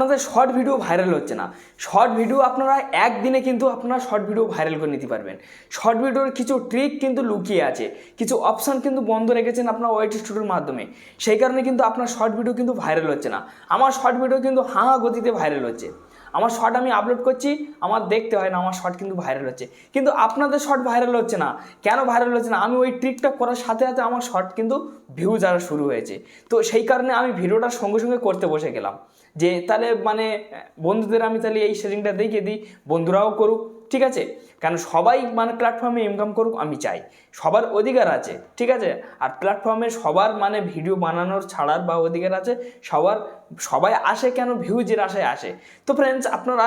আপনাদের short video viral হচ্ছে না। শর্ট ভিডিও আপনারা একদিনে কিন্তু আপনারা শর্ট ভিডিও ভাইরাল করে নিতে পারবেন। শর্ট ভিডিওর কিছু ট্রিক কিন্তু লুকিয়ে আছে, কিছু অপশান কিন্তু বন্ধ রেখেছেন আপনার ওয়াইটি স্টুডিওর মাধ্যমে। সেই কারণে কিন্তু আপনার শর্ট ভিডিও কিন্তু ভাইরাল হচ্ছে না। আমার শর্ট ভিডিও কিন্তু হাঁ গতিতে ভাইরাল হচ্ছে। আমার শর্ট আমি আপলোড করছি, আমার দেখতে হয় না, আমার শর্ট কিন্তু ভাইরাল হচ্ছে। কিন্তু আপনাদের শর্ট ভাইরাল হচ্ছে না। কেন ভাইরাল হচ্ছে না? আমি ওই ট্রিকটা করার সাথে সাথে আমার শর্ট কিন্তু ভিউজ আসা শুরু হয়েছে। তো সেই কারণে আমি ভিডিওটা সঙ্গে সঙ্গে করতে বসে গেলাম, যে তাহলে মানে বন্ধুদের আমি তাহলে এই সেটিংটা দেখিয়ে দিই, বন্ধুরাও করুক, ঠিক আছে? কারণ সবাই মানে প্ল্যাটফর্মে ইনকাম করুক আমি চাই, সবার অধিকার আছে, ঠিক আছে? আর প্ল্যাটফর্মে সবার মানে ভিডিও বানানোর ছাড়ার বা অধিকার আছে সবাই আসে কেন? ভিউজের আশায় আসে। তো ফ্রেন্ডস, আপনারা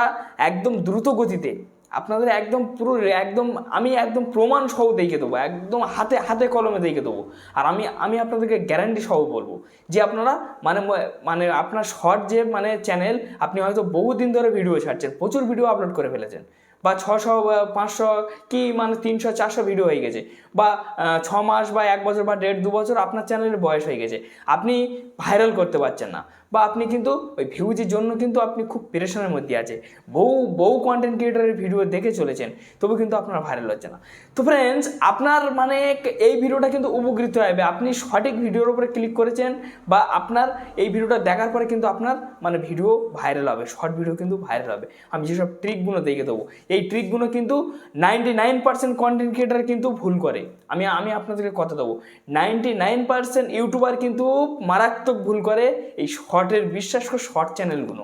একদম দ্রুত গতিতে আপনাদের একদম পুরো একদম আমি একদম প্রমাণ সহ দেখে দেবো, একদম হাতে হাতে কলমে দেখে দেবো। আর আমি আপনাদেরকে গ্যারান্টি সহ বলবো যে আপনারা মানে মানে আপনার শর্ট যে মানে চ্যানেল, আপনি হয়তো বহুদিন ধরে ভিডিও ছাড়ছেন, প্রচুর ভিডিও আপলোড করে ফেলেছেন, বা 600 বা 500 কি মানে 300 400 ভিডিও হয়ে গেছে, বা 6 মাস বা 1 বছর বা 1.5 2 বছর আপনার চ্যানেলের বয়স হয়ে গেছে, আপনি ভাইরাল করতে পারছেন না, বা আপনি কিন্তু ওই ভিউজের জন্য কিন্তু আপনি খুব পেরেশানের মধ্যে আছে, বহু কন্টেন্ট ক্রিয়েটারের ভিডিও দেখে চলেছেন, তবু কিন্তু আপনার ভাইরাল হচ্ছে না। তো ফ্রেন্ডস, আপনার মানে এই ভিডিওটা কিন্তু উপকৃত হবে, আপনি সঠিক ভিডিওর উপরে ক্লিক করেছেন, বা আপনার এই ভিডিওটা দেখার পরে কিন্তু আপনার মানে ভিডিও ভাইরাল হবে, শর্ট ভিডিও কিন্তু ভাইরাল হবে। আমি যেসব ট্রিকগুলো দেখে দেবো, এই ট্রিকগুলো কিন্তু 99% কন্টেন্ট ক্রিয়েটার কিন্তু ভুল করে। আমি আপনাদেরকে কথা দেবো, 99% ইউটিউবার কিন্তু মারাত্মক ভুল করে এই শর্টের, বিশ্বাস করে শর্ট চ্যানেলগুলো।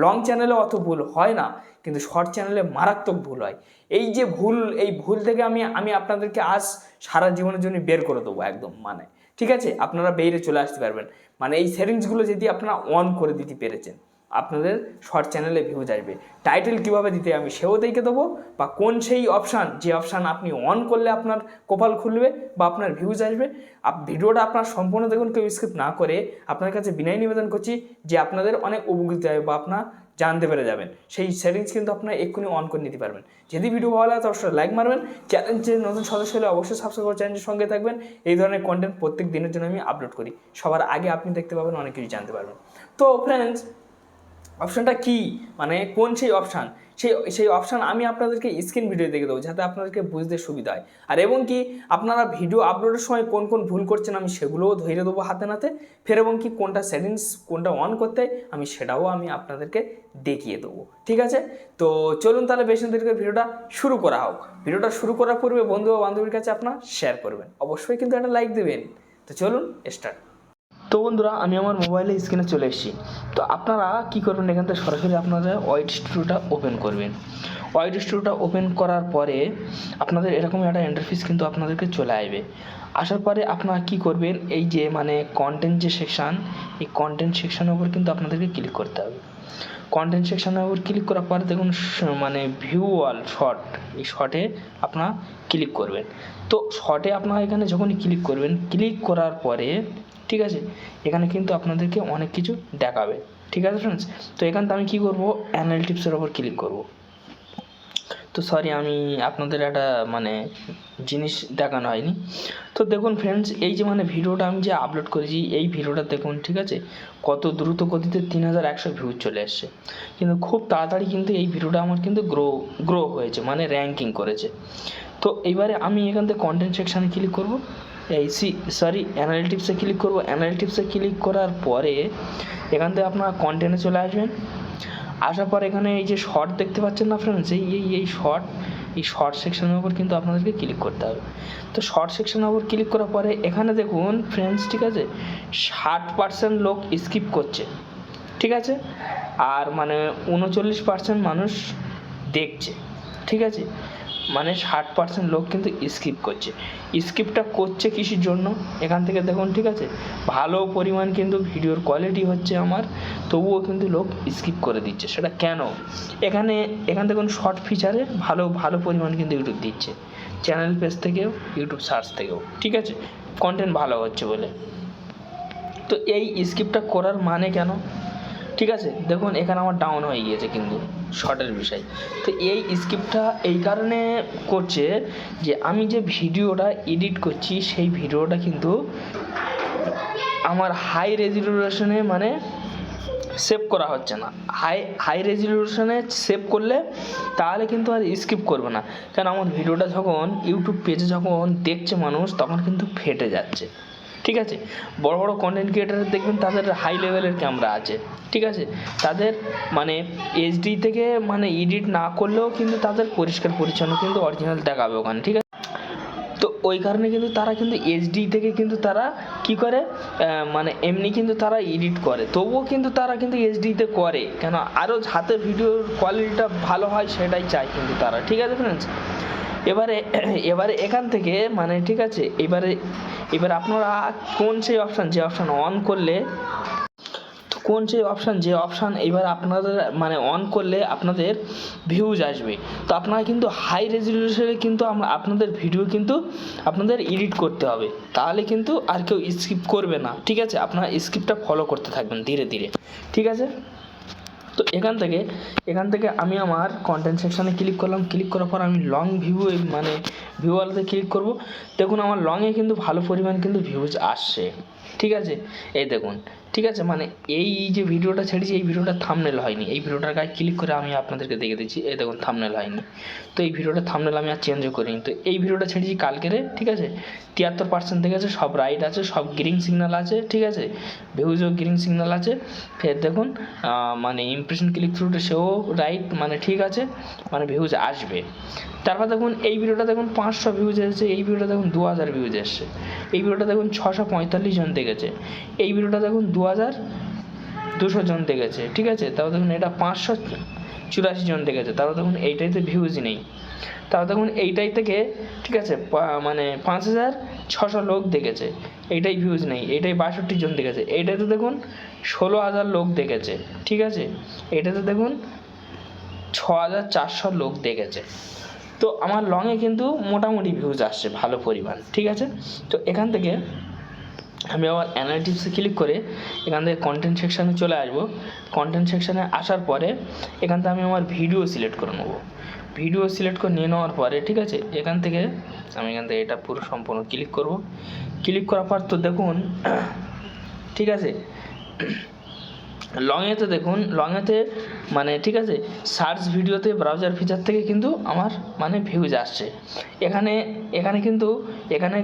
লং চ্যানেলে অত ভুল হয় না, কিন্তু শর্ট চ্যানেলে মারাত্মক ভুল হয়। এই যে ভুল, এই ভুল থেকে আমি আপনাদেরকে আজ সারা জীবনের জন্য বের করে দেবো একদম, মানে ঠিক আছে? আপনারা বেরিয়ে চলে আসতে পারবেন, মানে এই সেটিংসগুলো যদি আপনারা অন করে দিতে পেরেছেন, আপনাদের শর্ট চ্যানেলে ভিউজ আসবে। টাইটেল কীভাবে দিতে আমি সেও দেখে দেবো, বা কোন সেই অপশান, যে অপশান আপনি অন করলে আপনার কপাল খুলবে বা আপনার ভিউজ আসবে। ভিডিওটা আপনার সম্পূর্ণ দেখুন, কেউ স্কিপ না করে। আপনার কাছে বিনয় নিবেদন করছি যে আপনাদের অনেক উপকৃত হবে বা আপনার জানতে পেরে যাবেন। সেই সেটিংস কিন্তু আপনারা এক্ষুনি অন করে নিতে পারবেন। যদি ভিডিও ভালো লাগে তো অবশ্যই লাইক মারবেন। চ্যানেলের নতুন সদস্য হলে অবশ্যই সাবস্ক্রাইব করে চ্যানেলের সঙ্গে থাকবেন। এই ধরনের কন্টেন্ট প্রত্যেক দিনের জন্য আমি আপলোড করি, সবার আগে আপনি দেখতে পাবেন, অনেক কিছু জানতে পারবেন। তো ফ্রেন্ডস, অপশানটা কি, মানে কোন সেই অপশান, সেই অপশান আমি আপনাদেরকে স্ক্রিন ভিডিও দেখে দেবো, যাতে আপনাদেরকে বুঝতে সুবিধা হয়। আর এবং কি আপনারা ভিডিও আপলোডের সময় কোন কোন ভুল করছেন আমি সেগুলোও ধরে দেবো হাতে নাতে। ফের এবং কি কোনটা সেটিংস কোনটা অন করতে হয় আমি সেটাও আমি আপনাদেরকে দেখিয়ে দেবো, ঠিক আছে? তো চলুন তাহলে বেশি দেরিতে ভিডিওটা শুরু করা হোক। ভিডিওটা শুরু করার পূর্বে বন্ধু বা বান্ধবীর কাছে আপনার শেয়ার করবেন, অবশ্যই কিন্তু একটা লাইক দেবেন। তো চলুন স্টার্ট। তো বন্ধুরা, আমি আমার মোবাইলে স্ক্রিনে চলে এসেছি। তো আপনারা কি করবেন, এখান থেকে সরাসরি আপনারা ওয়াইটি স্টুডিওটা ওপেন করবেন। ওয়াইটি স্টুডিওটা ওপেন করার পরে আপনাদের এরকম একটা ইন্টারফেস কিন্তু আপনাদেরকে চলে আসবে। আসার পরে আপনারা কি করবেন, এই যে মানে কন্টেন্ট যে সেকশান, এই কন্টেন্ট সেকশানের উপর কিন্তু আপনাদেরকে ক্লিক করতে হবে। কন্টেন্ট সেকশানের উপর ক্লিক করার পরে দেখুন মানে ভিউ অল শর্ট, এই শর্টে আপনারা ক্লিক করবেন। তো শর্টে আপনারা এখানে যখনই ক্লিক করবেন, ক্লিক করার পরে ঠিক আছে, এখানে কিন্তু আপনাদেরকে অনেক কিছু দেখাবে, ঠিক আছে ফ্রেন্ডস? তো এখানে আমি কি করব, অ্যানালিটিক্সের ওপর ক্লিক করব। তো সরি, আমি আপনাদের একটা মানে জিনিস দেখানো হয়নি। তো দেখুন ফ্রেন্ডস, এই যে মানে ভিডিওটা আমি যে আপলোড করেছি, এই ভিডিওটা দেখুন, ঠিক আছে, কত দ্রুত গতিতে 3100 ভিউজ চলে আসছে। কিন্তু খুব তাড়াতাড়ি কিন্তু এই ভিডিওটা আমার কিন্তু গ্রো হয়েছে, মানে র্যাঙ্কিং করেছে। তো এইবারে আমি এখান থেকে কন্টেন্ট সেকশানে ক্লিক করব, অ্যানালিটিক্সে ক্লিক করব। অ্যানালিটিক্সে ক্লিক করার পরে এখান থেকে আপনারা কন্টেন্টে চলে আসবেন। আসার পর এখানে এই যে শর্ট দেখতে পাচ্ছেন না ফ্রেন্ডস, এই শর্ট সেকশনের উপর কিন্তু আপনাদেরকে ক্লিক করতে হবে। তো শর্ট সেকশনের উপর ক্লিক করার পরে এখানে দেখুন ফ্রেন্ডস, ঠিক আছে, 60% লোক স্কিপ করছে, ঠিক আছে, আর মানে 39% মানুষ দেখছে, ঠিক আছে, মানে 60% লোক কিন্তু স্কিপ করছে। স্কিপটা করছে কিসের জন্য, এখান থেকে দেখুন, ঠিক আছে, ভালো পরিমাণ কিন্তু ভিডিওর কোয়ালিটি হচ্ছে আমার, তবুও কিন্তু লোক স্কিপ করে দিচ্ছে। সেটা কেন? এখান দেখুন শর্ট ফিচারে ভালো পরিমাণ কিন্তু ইউটিউব দিচ্ছে, চ্যানেল পেজ থেকেও, ইউটিউব সার্চ থেকেও, ঠিক আছে, কন্টেন্ট ভালো হচ্ছে বলে। তো এই স্কিপটা করার মানে কেন, ঠিক আছে, দেখুন এখানে আমার ডাউন হয়ে গিয়েছে কিন্তু শর্টের বিষয়। তো এই স্কিপটা এই কারণে করছে যে আমি যে ভিডিওটা এডিট করছি, সেই ভিডিওটা কিন্তু আমার হাই রেজলিউশনে মানে সেভ করা হচ্ছে না। হাই রেজলিউশনে সেভ করলে তাহলে কিন্তু আর স্কিপ করবে না, কারণ আমার ভিডিওটা যখন ইউটিউব পেজে যখন দেখছে মানুষ তখন কিন্তু ফেটে যাচ্ছে। ঠিক আছে, বড় বড় কন্টেন্ট ক্রিয়েটার দেখবেন তাদের হাই লেভেলের ক্যামেরা আছে, ঠিক আছে, তাদের মানে এইচডি থেকে মানে এডিট না করলেও কিন্তু তাদের পরিষ্কার পরিচ্ছন্ন কিন্তু অরিজিনাল দেখাবে ওখানে, ঠিক আছে। তো ওই কারণে কিন্তু তারা কিন্তু এইচডি থেকে কিন্তু তারা কি করে মানে এমনি কিন্তু তারা এডিট করে, তবুও কিন্তু তারা কিন্তু এইচডিতে করে, কেন আরও হাতে ভিডিওর কোয়ালিটিটা ভালো হয় সেটাই চায় কিন্তু তারা, ঠিক আছে ফ্রেন্ডস। এবারে এখান থেকে মানে ঠিক আছে, এবার আপনারা কোন সেই অপশান যে অপশান অন করলে যে অপশান এবার আপনাদের মানে অন করলে আপনাদের ভিউজ আসবে। তো আপনারা কিন্তু হাই রেজলিউশনে কিন্তু আপনাদের ভিডিও কিন্তু আপনাদের এডিট করতে হবে, তাহলে কিন্তু আর কেউ স্কিপ করবে না, ঠিক আছে। আপনারা স্কিপটা ফলো করতে থাকবেন ধীরে ধীরে, ঠিক আছে। তো এখান থেকে আমি আমার কন্টেন্ট সেকশানে ক্লিক করলাম, ক্লিক করার পর আমি লং ভিউ মানে ভিউওয়ালাতে ক্লিক করব। দেখুন আমার লংয়ে কিন্তু ভালো পরিমাণ কিন্তু ভিউজ আসছে, ঠিক আছে, এই দেখুন, ঠিক আছে। মানে এই যে ভিডিওটা ছেড়েছি এই ভিডিওটা থাম্বনেল হয়নি, এই ভিডিওটার গায়ে ক্লিক করে আমি আপনাদেরকে দেখে দিচ্ছি, এই দেখুন থাম্বনেল হয়নি। তো এই ভিডিওটা থাম্বনেল আমি আর চেঞ্জও করিনি। তো এই ভিডিওটা ছেড়েছি কালকেরে, ঠিক আছে, 73% থেকে আছে, সব রাইট আছে, সব গ্রিন সিগন্যাল আছে, ঠিক আছে, ভিউজও গ্রিন সিগন্যাল আছে। ফের দেখুন মানে ইমপ্রেশন ক্লিক থ্রুটা সেও রাইট, মানে ঠিক আছে, মানে ভিউজ আসবে। তারপর দেখুন এই ভিডিওটা দেখুন 500 ভিউজ এসেছে, এই ভিডিওটা দেখুন 2000 ভিউজ এসছে, এই ভিডিওটা দেখুন 645 জন দেখেছে, এই ভিডিওটা দেখুন 2200 জন দেখেছে, ঠিক আছে। তারপর দেখুন এটা 584 জন দেখেছে, তারপর দেখুন এইটাইতে ভিউজ নেই। তারপর দেখুন এইটাই থেকে ঠিক আছে মানে 5600 লোক দেখেছে, এইটাই ভিউজ নেই, এইটাই 62 জন দেখেছে, এইটাতে দেখুন 16000 লোক দেখেছে, ঠিক আছে, এইটাতে দেখুন 6400 লোক দেখেছে। তো আমার লংয়ে কিন্তু মোটামুটি ভিউজ আসছে ভালো পরিমাণ, ঠিক আছে। তো এখান থেকে আমি আবার অ্যানালিটিক্সে ক্লিক করে এখান থেকে কন্টেন্ট সেকশানে চলে আসবো। কন্টেন্ট সেকশানে আসার পরে এখান থেকে আমি আমার ভিডিও সিলেক্ট করে নেবো। ভিডিও সিলেক্ট করে নিয়ে নেওয়ার পরে ঠিক আছে, এখান থেকে এটা পুরো সম্পূর্ণ ক্লিক করব। ক্লিক করার পর তো দেখুন ঠিক আছে, লংয়েতে দেখুন, লংয়েতে মানে ঠিক আছে সার্চ ভিডিওতে ব্রাউজার ফিচার থেকে কিন্তু আমার মানে ভিউজ আসছে। এখানে কিন্তু এখানে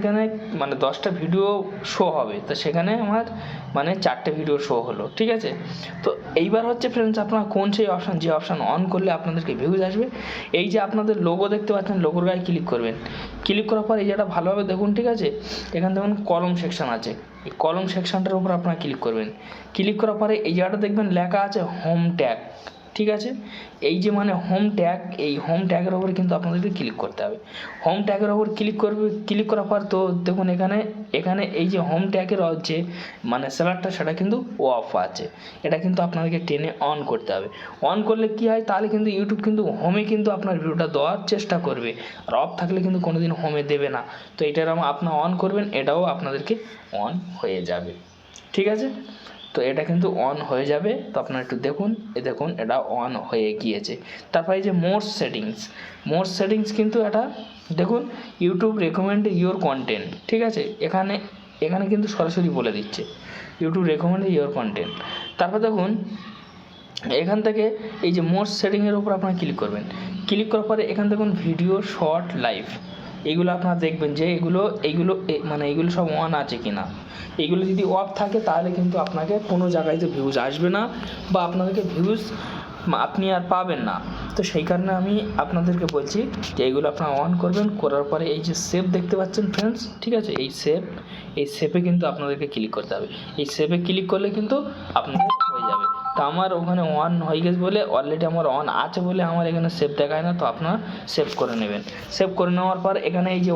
মানে 10টা ভিডিও শো হবে, তো সেখানে আমার মানে 4টে ভিডিও শো হলো, ঠিক আছে। তো এইবার হচ্ছে ফ্রেন্ডস আপনারা কোন সেই অপশান যে অপশান অন করলে আপনাদেরকে ভিউজ আসবে। এই যে আপনাদের লোগো দেখতে পাচ্ছেন, লোগোর গায়ে ক্লিক করবেন। ক্লিক করার পর এই যেটা ভালোভাবে দেখুন, ঠিক আছে, এখানে দেখুন কলম সেকশান আছে, এই কলম সেকশানটার উপর আপনারা ক্লিক করবেন। ক্লিক করার পরে এই জায়গাটা দেখবেন লেখা আছে হোম ট্যাগ, ঠিক আছে। এই যে মানে হোম ট্যাগ, এই হোম ট্যাগের ওপরে কিন্তু আপনাদেরকে ক্লিক করতে হবে। হোম ট্যাগের ওপর ক্লিক করার পর তো দেখুন এখানে এই যে হোম ট্যাগের যে মানে সেলারটা সেটা কিন্তু অফ আছে, এটা কিন্তু আপনাদেরকে টেনে অন করতে হবে। অন করলে কি হয়, তাহলে কিন্তু ইউটিউব কিন্তু হোমে কিন্তু আপনার ভিডিওটা দেওয়ার চেষ্টা করবে, আর অফ থাকলে কিন্তু কোনোদিন হোমে দেবে না। তো এটার আপনারা অন করবেন, এটাও আপনাদেরকে অন হয়ে যাবে, ঠিক আছে। তো এটা কিন্তু অন হয়ে যাবে। তো আপনারা একটু দেখুন, দেখুন এটা অন হয়ে গিয়েছে। তারপরে এই যে মোর সেটিংস কিন্তু এটা দেখুন ইউটিউব রেকমেন্ড ইওর কন্টেন্ট, ঠিক আছে। এখানে কিন্তু সরাসরি বলে দিচ্ছে ইউটিউব রেকমেন্ড ইওর কন্টেন্ট। তারপর দেখুন এখান থেকে এই যে মোর সেটিংয়ের উপর আপনারা ক্লিক করবেন। ক্লিক করার পরে এখান দেখুন ভিডিও শর্ট লাইভ, এগুলো আপনারা দেখবেন যে এগুলো সব অন আছে কি না। এগুলো যদি অফ থাকে তাহলে কিন্তু আপনাকে কোনো জায়গায় ভিউজ আসবে না, বা আপনাদেরকে ভিউজ আপনি আর পাবেন না। তো সেই কারণে আমি আপনাদেরকে বলছি যে এগুলো আপনারা অন করবেন। করার পরে এই যে সেভ দেখতে পাচ্ছেন ফ্রেন্ডস, ঠিক আছে, এই সেভে কিন্তু আপনাদেরকে ক্লিক করতে হবে। এই সেভে ক্লিক করলে কিন্তু আপনাদের হয়ে যাবে। তো আমার ওখানে অন হয়ে গেছে বলে, অলরেডি আমার অন আছে বলে আমার এখানে সেভ দেখায় না। তো আপনারা সেভ করে নেবেন। সেভ করে নেওয়ার পর এখানে এই যে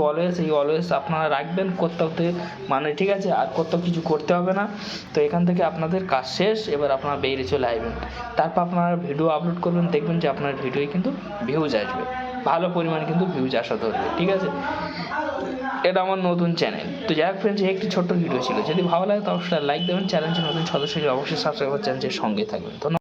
অলওয়েজ আপনারা রাখবেন করতে মানে ঠিক আছে, আর কিছু করতে হবে না। তো এখান থেকে আপনাদের কাজ শেষ, এবার আপনারা বেরিয়ে চলে আসবেন। তারপর আপনারা ভিডিও আপলোড করবেন, দেখবেন যে আপনার ভিডিওয় কিন্তু ভিউজ আসবে, ভালো পরিমাণে কিন্তু ভিউজ আসা ধরবে, ঠিক আছে। এটা আমার নতুন চ্যানেল। তো যাই হোক ফ্রেন্ডস, একটি ছোট্ট ভিডিও ছিল, যদি ভালো লাগে তো অবশ্যই লাইক দেবেন। চ্যানেলটি নতুন সদস্য অবশ্যই সাবস্ক্রাইব করে চ্যানেলের সঙ্গে থাকবেন। ধন্যবাদ।